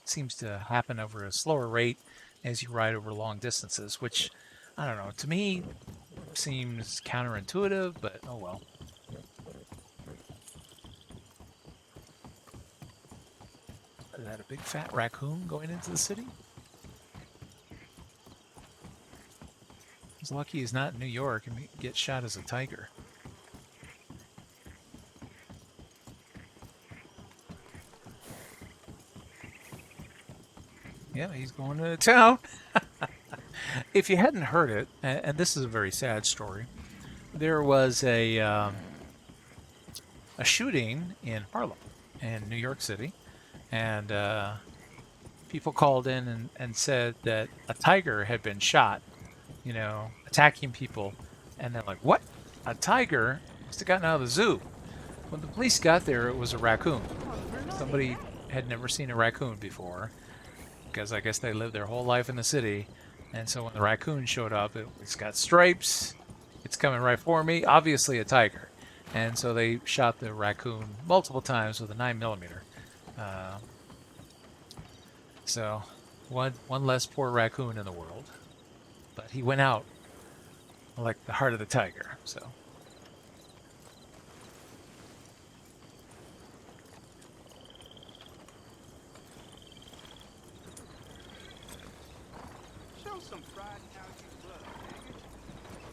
Seems to happen over a slower rate as you ride over long distances, which, I don't know, to me seems counterintuitive, but oh well. Is that a big fat raccoon going into the city? He's lucky he's not in New York and gets shot as a tiger. Yeah, he's going to town. If you hadn't heard it, and this is a very sad story, there was a shooting in Harlem, in New York City, and people called in and said that a tiger had been shot, you know, attacking people, and they're like, "What? A tiger? Must have gotten out of the zoo." When the police got there, it was a raccoon. Somebody had never seen a raccoon before, because I guess they lived their whole life in the city. And so when the raccoon showed up, it's got stripes. It's coming right for me. Obviously a tiger. And so they shot the raccoon multiple times with a 9mm. So one less poor raccoon in the world. But he went out like the heart of the tiger. So Show some pride in how you look, dang it.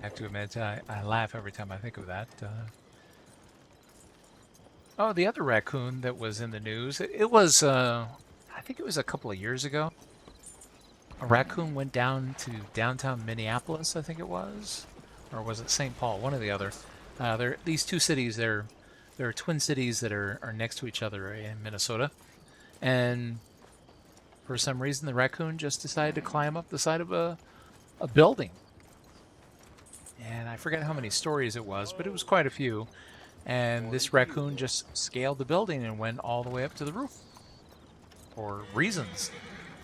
I have to admit, I laugh every time I think of that. Oh, the other raccoon that was in the news, it was, I think it was a couple of years ago. A raccoon went down to downtown Minneapolis, I think it was. Or was it St. Paul? One or the other. These two cities, they're twin cities that are next to each other in Minnesota. And for some reason, the raccoon just decided to climb up the side of a building. And I forget how many stories it was, but it was quite a few. And this raccoon just scaled the building and went all the way up to the roof for reasons.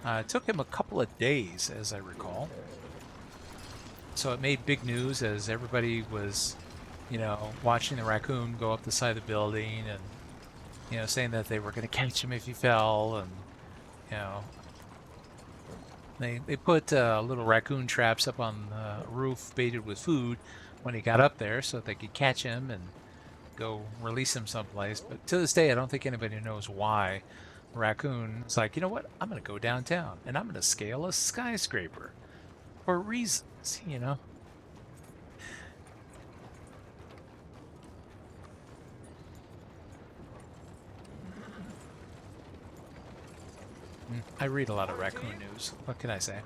It took him a couple of days, as I recall. So it made big news as everybody was, you know, watching the raccoon go up the side of the building and, you know, saying that they were going to catch him if he fell. And, you know, they put little raccoon traps up on the roof baited with food when he got up there so that they could catch him and go release him someplace. But to this day, I don't think anybody knows why raccoon is like, you know what, I'm going to go downtown and I'm going to scale a skyscraper for reasons, you know. I read a lot of raccoon news. What can I say?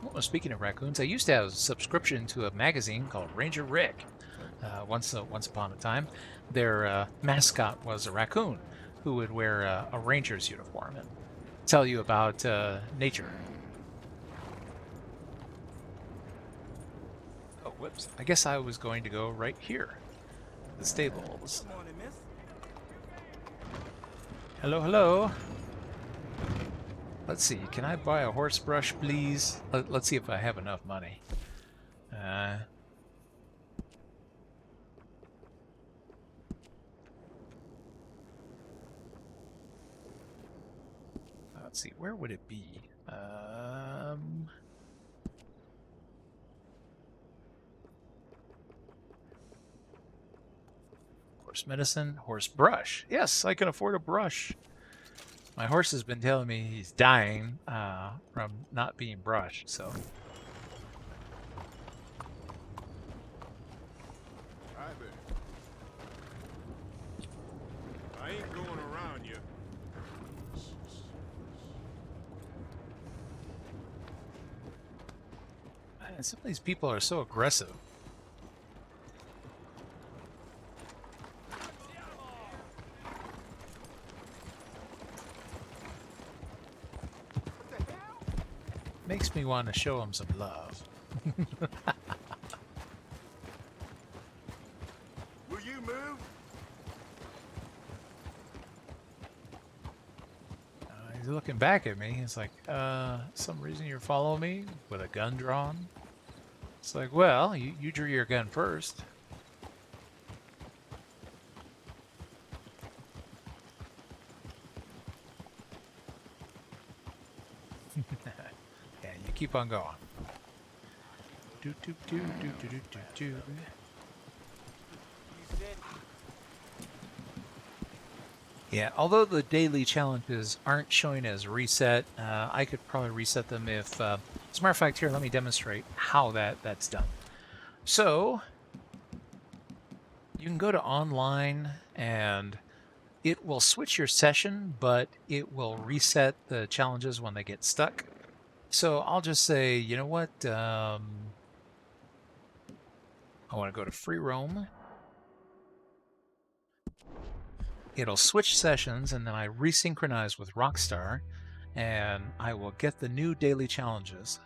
Well, speaking of raccoons, I used to have a subscription to a magazine called Ranger Rick. Once upon a time, their mascot was a raccoon who would wear a ranger's uniform and tell you about nature. Oh, whoops. I guess I was going to go right here. The stables. Good morning, miss. Hello, hello. Let's see. Can I buy a horse brush, please? Let's see if I have enough money. Let's see. Where would it be? Horse medicine, horse brush. Yes, I can afford a brush. My horse has been telling me he's dying from not being brushed, so. Hi there. I ain't going around you. Man, some of these people are so aggressive. Makes me want to show them some love. Will you move? He's looking back at me. He's like, some reason you're following me with a gun drawn? It's like, well, you drew your gun first. Yeah, you keep on going. Do do do do do do do do. You said Yeah, although the daily challenges aren't showing as reset, I could probably reset them if... as a matter of fact, here, let me demonstrate how that's done. So, you can go to online, and it will switch your session, but it will reset the challenges when they get stuck. So I'll just say, you know what? I want to go to free roam. It'll switch sessions, and then I resynchronize with Rockstar, and I will get the new daily challenges.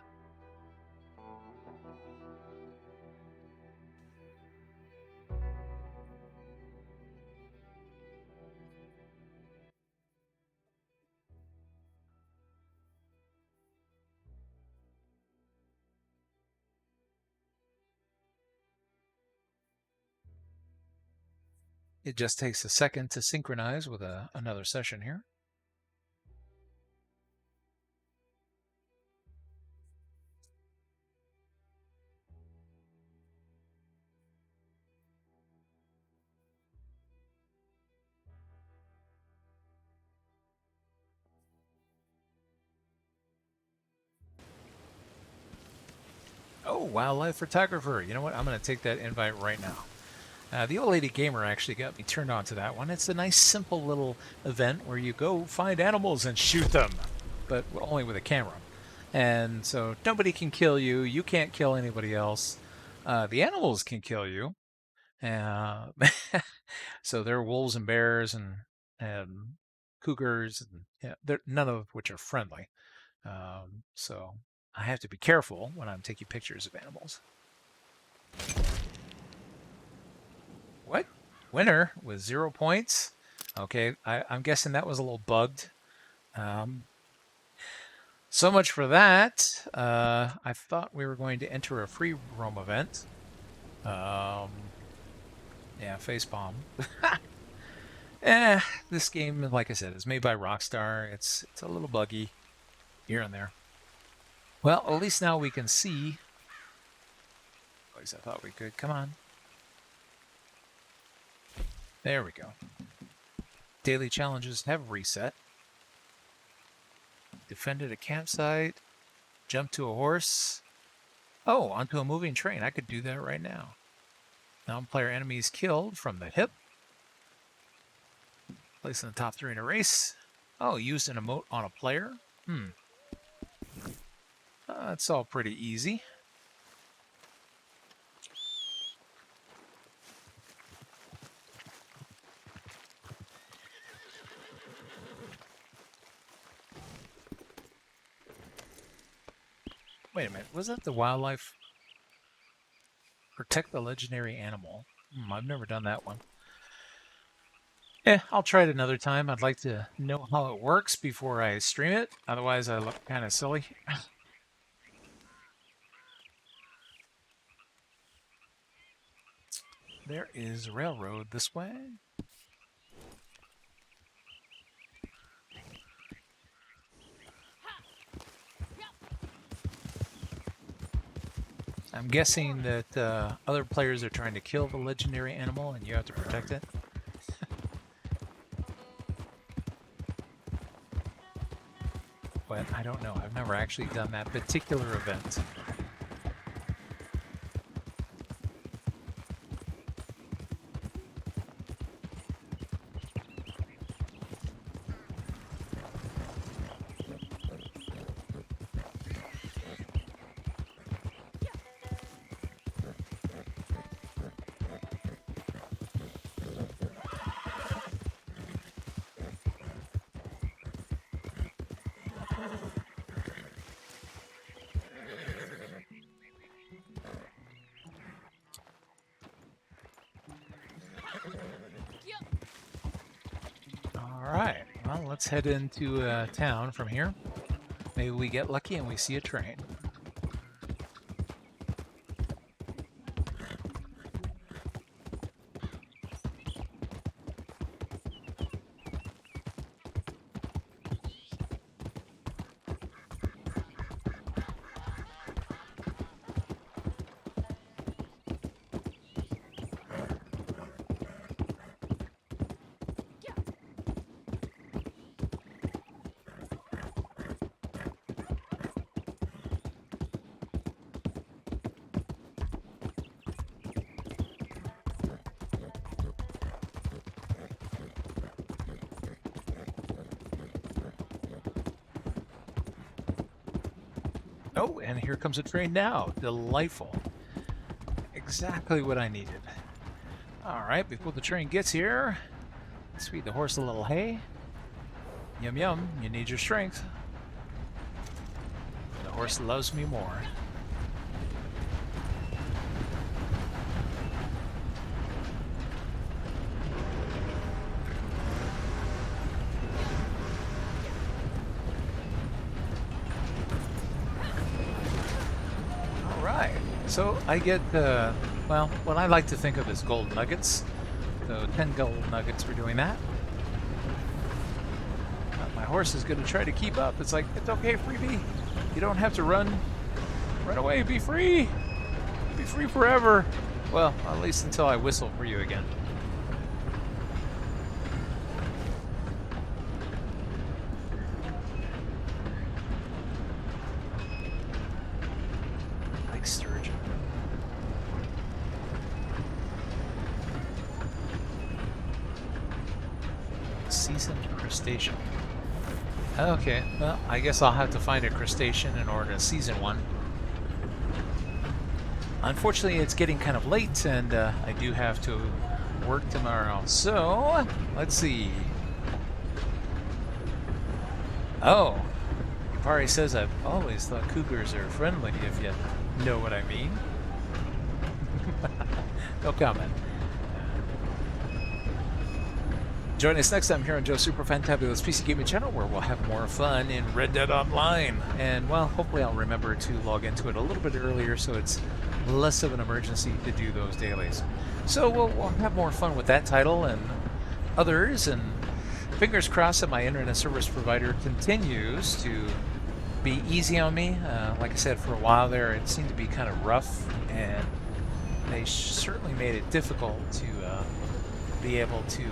It just takes a second to synchronize with another session here. Oh, wildlife photographer. You know what? I'm going to take that invite right now. The old lady gamer actually got me turned on to that one. It's a nice, simple little event where you go find animals and shoot them, but only with a camera. And so nobody can kill you. You can't kill anybody else. The animals can kill you. So there are wolves and bears and cougars, and yeah, none of which are friendly. So I have to be careful when I'm taking pictures of animals. What? Winner with 0 points? Okay, I'm guessing that was a little bugged. So much for that. I thought we were going to enter a free roam event. Yeah, facepalm. This game, like I said, is made by Rockstar. It's a little buggy here and there. Well, at least now we can see. At least I thought we could. Come on. There we go. Daily challenges have reset. Defended a campsite. Jumped to a horse. Oh, onto a moving train. I could do that right now. Non-player enemies killed from the hip. Place in the top 3 in a race. Oh, used an emote on a player? That's all pretty easy. Wait a minute, was that the wildlife? Protect the legendary animal. I've never done that one. I'll try it another time. I'd like to know how it works before I stream it. Otherwise, I look kind of silly. There is a railroad this way. I'm guessing that other players are trying to kill the legendary animal and you have to protect it. But I don't know. I've never actually done that particular event. Alright, well, let's head into town from here. Maybe we get lucky and we see a train. Oh, and here comes a train now. Delightful. Exactly what I needed. Alright, before the train gets here, let's feed the horse a little hay. Yum yum, you need your strength. The horse loves me more. So I get, well, what I like to think of as gold nuggets. So 10 gold nuggets for doing that. My horse is going to try to keep up. It's like, it's okay, freebie. You don't have to run. Run away, be free. Be free forever. Well, at least until I whistle for you again. Sturgeon. Seasoned crustacean. Okay, well, I guess I'll have to find a crustacean in order to season one. Unfortunately, it's getting kind of late, and I do have to work tomorrow. So, let's see. Oh, Pari says I've always thought cougars are friendly, if you know what I mean. No comment. Join us next time here on Joe Super Fantabulous PC Gaming Channel, where we'll have more fun in Red Dead Online. And, well, hopefully I'll remember to log into it a little bit earlier so it's less of an emergency to do those dailies. So we'll have more fun with that title and others, and fingers crossed that my internet service provider continues to be easy on me. Like I said, for a while there it seemed to be kind of rough, and they certainly made it difficult to be able to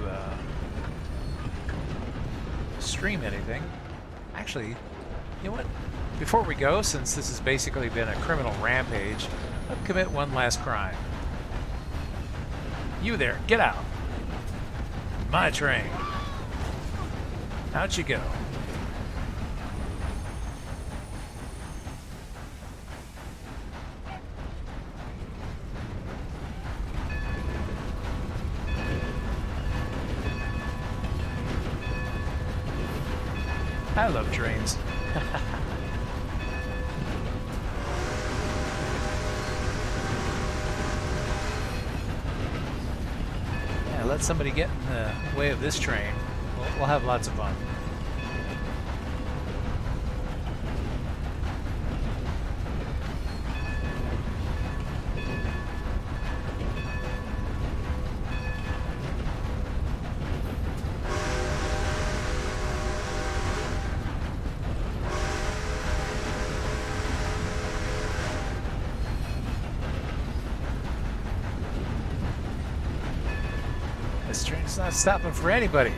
stream anything. Actually, you know what? Before we go, since this has basically been a criminal rampage, let's commit one last crime. You there, get out. My train. Out you go. I love trains. Yeah, let somebody get in the way of this train. We'll have lots of fun. This train's not stopping for anybody.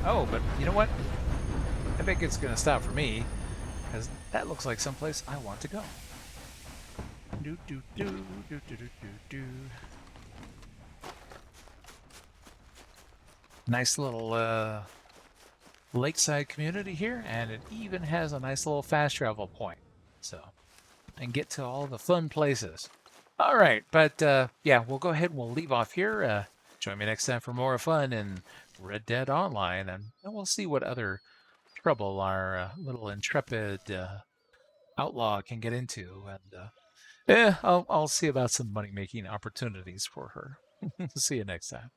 Oh, but you know what? I think it's going to stop for me, because that looks like someplace I want to go. Do do do do do do do do. Nice little lakeside community here, and it even has a nice little fast travel point. So, and get to all the fun places. All right, but yeah, we'll go ahead and we'll leave off here. Join me next time for more fun in Red Dead Online, and we'll see what other trouble our little intrepid outlaw can get into. And I'll see about some money-making opportunities for her. See you next time.